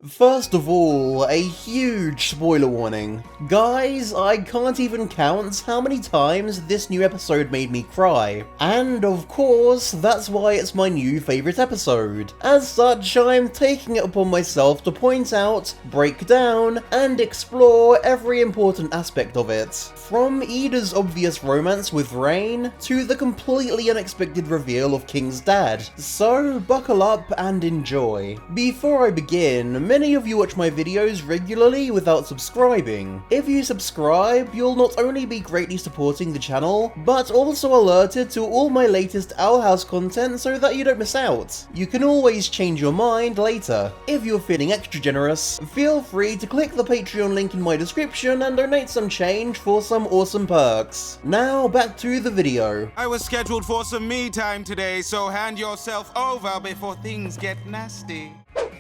First of all, a huge spoiler warning. Guys, I can't even count how many times this new episode made me cry. And of course, that's why it's my new favourite episode. As such, I'm taking it upon myself to point out, break down, and explore every important aspect of it. From Eda's obvious romance with Raine, to the completely unexpected reveal of King's dad. So buckle up and enjoy. Before I begin, many of you watch my videos regularly without subscribing. If you subscribe, you'll not only be greatly supporting the channel, but also alerted to all my latest Owl House content so that you don't miss out. You can always change your mind later. If you're feeling extra generous, feel free to click the Patreon link in my description and donate some change for some awesome perks. Now back to the video. I was scheduled for some me time today, so hand yourself over before things get nasty.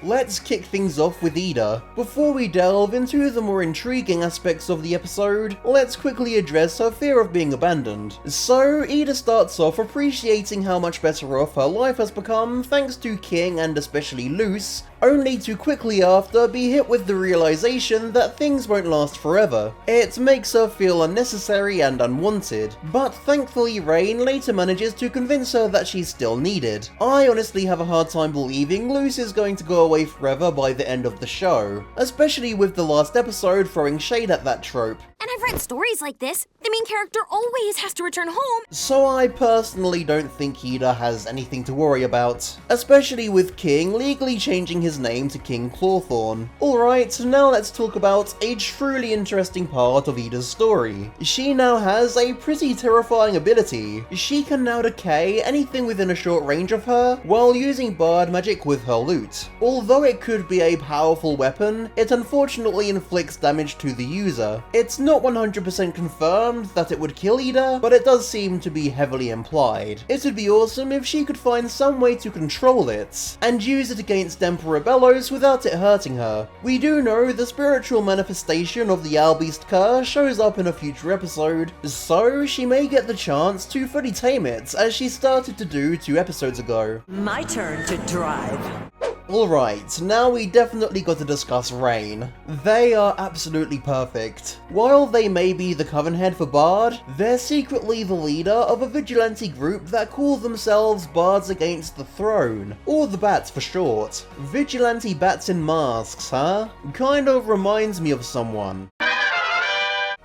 Let's kick things off with Eda. Before we delve into the more intriguing aspects of the episode, let's quickly address her fear of being abandoned. So, Eda starts off appreciating how much better off her life has become thanks to King and especially Luce, only to quickly after be hit with the realization that things won't last forever. It makes her feel unnecessary and unwanted, but thankfully Raine later manages to convince her that she's still needed. I honestly have a hard time believing Luce is going to go away forever by the end of the show, especially with the last episode throwing shade at that trope. And I've read stories like this. The main character always has to return home. So I personally don't think Eda has anything to worry about, especially with King legally changing his name to King Clawthorne. Alright, now let's talk about a truly interesting part of Eda's story. She now has a pretty terrifying ability. She can now decay anything within a short range of her while using bard magic with her lute. Although it could be a powerful weapon, it unfortunately inflicts damage to the user. It's not 100% confirmed that it would kill Eda, but it does seem to be heavily implied. It would be awesome if she could find some way to control it, and use it against Emperor Belos without it hurting her. We do know the spiritual manifestation of the Owl Beast curse shows up in a future episode, so she may get the chance to fully tame it, as she started to do 2 episodes ago. My turn to drive. Alright, now we definitely got to discuss Raine. They are absolutely perfect. While they may be the coven head for Bard, they're secretly the leader of a vigilante group that call themselves Bards Against the Throne, or the Bats for short. Vigilante bats in masks, huh? Kind of reminds me of someone.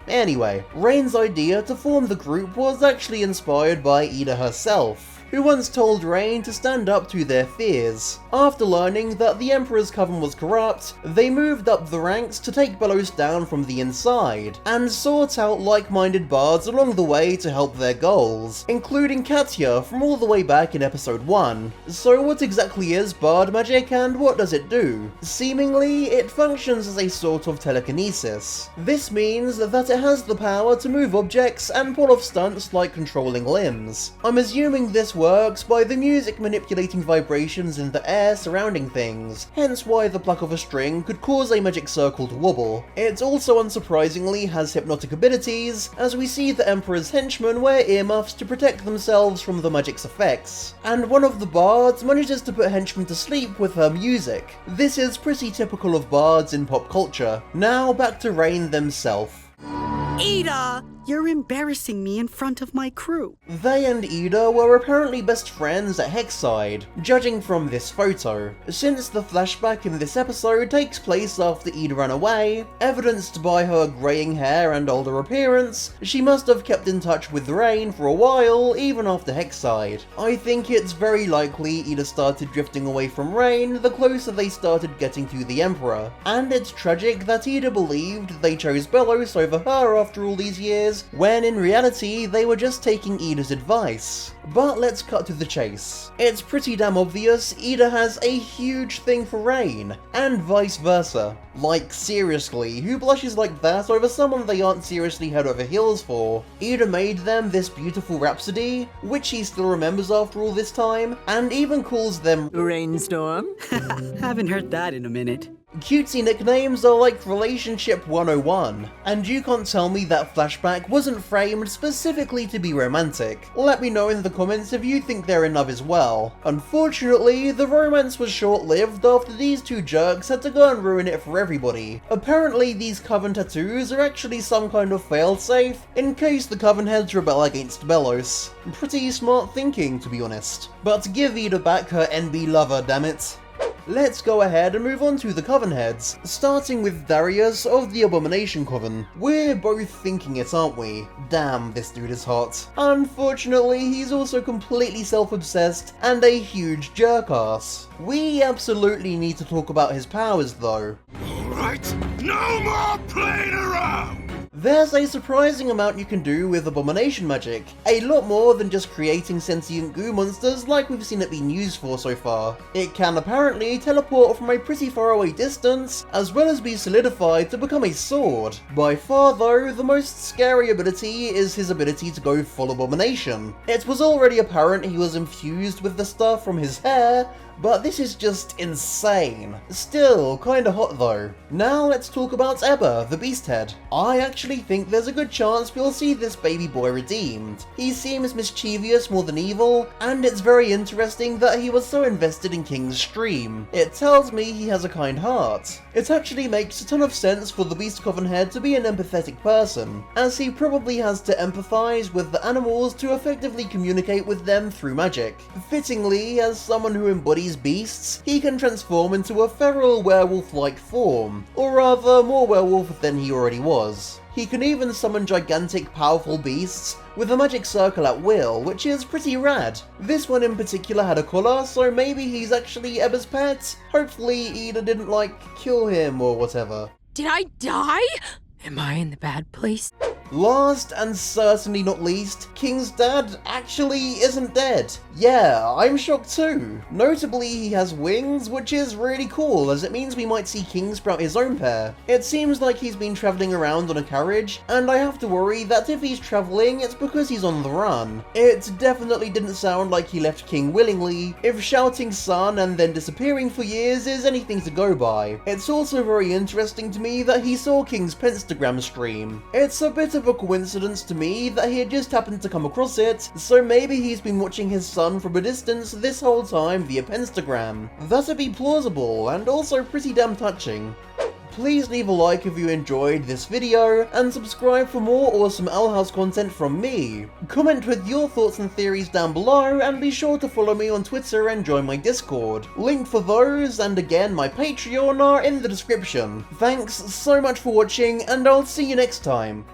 Anyway, Raine's idea to form the group was actually inspired by Eda herself, who once told Raine to stand up to their fears. After learning that the Emperor's coven was corrupt, they moved up the ranks to take Belos down from the inside, and sought out like-minded bards along the way to help their goals, including Katya from all the way back in episode 1. So what exactly is bard magic and what does it do? Seemingly, it functions as a sort of telekinesis. This means that it has the power to move objects and pull off stunts like controlling limbs. I'm assuming this works by the music manipulating vibrations in the air surrounding things, hence why the pluck of a string could cause a magic circle to wobble. It also unsurprisingly has hypnotic abilities, as we see the Emperor's henchmen wear earmuffs to protect themselves from the magic's effects, and one of the bards manages to put henchmen to sleep with her music. This is pretty typical of bards in pop culture. Now back to Raine themselves. Eda! You're embarrassing me in front of my crew. They and Eda were apparently best friends at Hexside, judging from this photo. Since the flashback in this episode takes place after Eda ran away, evidenced by her greying hair and older appearance, she must have kept in touch with Raine for a while, even after Hexside. I think it's very likely Eda started drifting away from Raine the closer they started getting to the Emperor, and it's tragic that Eda believed they chose Belos over her after all these years, when in reality they were just taking Eda's advice. But let's cut to the chase. It's pretty damn obvious Eda has a huge thing for Raine, and vice versa. Like seriously, who blushes like that over someone they aren't seriously head over heels for? Eda made them this beautiful rhapsody, which he still remembers after all this time, and even calls them Rainstorm? Haven't heard that in a minute. Cutesy nicknames are like relationship 101, and you can't tell me that flashback wasn't framed specifically to be romantic. Let me know in the comments if you think they're enough as well. Unfortunately, the romance was short-lived after these two jerks had to go and ruin it for everybody. Apparently these Coven tattoos are actually some kind of failsafe in case the Coven heads rebel against Belos. Pretty smart thinking, to be honest. But give Eda back her NB lover, dammit. Let's go ahead and move on to the Coven heads, starting with Darius of the Abomination Coven. We're both thinking it, aren't we? Damn, this dude is hot. Unfortunately, he's also completely self-obsessed and a huge jerk-ass. We absolutely need to talk about his powers though. Alright, no more playing around! There's a surprising amount you can do with abomination magic, a lot more than just creating sentient goo monsters like we've seen it being used for so far. It can apparently teleport from a pretty far away distance, as well as be solidified to become a sword. By far though, the most scary ability is his ability to go full abomination. It was already apparent he was infused with the stuff from his hair, but this is just insane. Still, kinda hot though. Now let's talk about Eba, the Beast Head. I actually think there's a good chance we'll see this baby boy redeemed. He seems mischievous more than evil, and it's very interesting that he was so invested in King's stream. It tells me he has a kind heart. It actually makes a ton of sense for the Beast Coven head to be an empathetic person, as he probably has to empathize with the animals to effectively communicate with them through magic. Fittingly, as someone who embodies beasts, he can transform into a feral werewolf-like form, or rather more werewolf than he already was. He can even summon gigantic, powerful beasts with a magic circle at will, which is pretty rad. This one in particular had a collar, so maybe he's actually Eba's pet? Hopefully Eda didn't, kill him or whatever. Did I die? Am I in the bad place? Last and certainly not least, King's dad actually isn't dead. Yeah, I'm shocked too. Notably, he has wings, which is really cool, as it means we might see King sprout his own pair. It seems like he's been travelling around on a carriage, and I have to worry that if he's travelling, it's because he's on the run. It definitely didn't sound like he left King willingly, if shouting son and then disappearing for years is anything to go by. It's also very interesting to me that he saw King's Instagram stream. It's a bit of a coincidence to me that he had just happened to come across it, so maybe he's been watching his son from a distance this whole time via Instagram. That'd be plausible, and also pretty damn touching. Please leave a like if you enjoyed this video, and subscribe for more awesome Owl House content from me. Comment with your thoughts and theories down below, and be sure to follow me on Twitter and join my Discord. Link for those, and again my Patreon, are in the description. Thanks so much for watching, and I'll see you next time.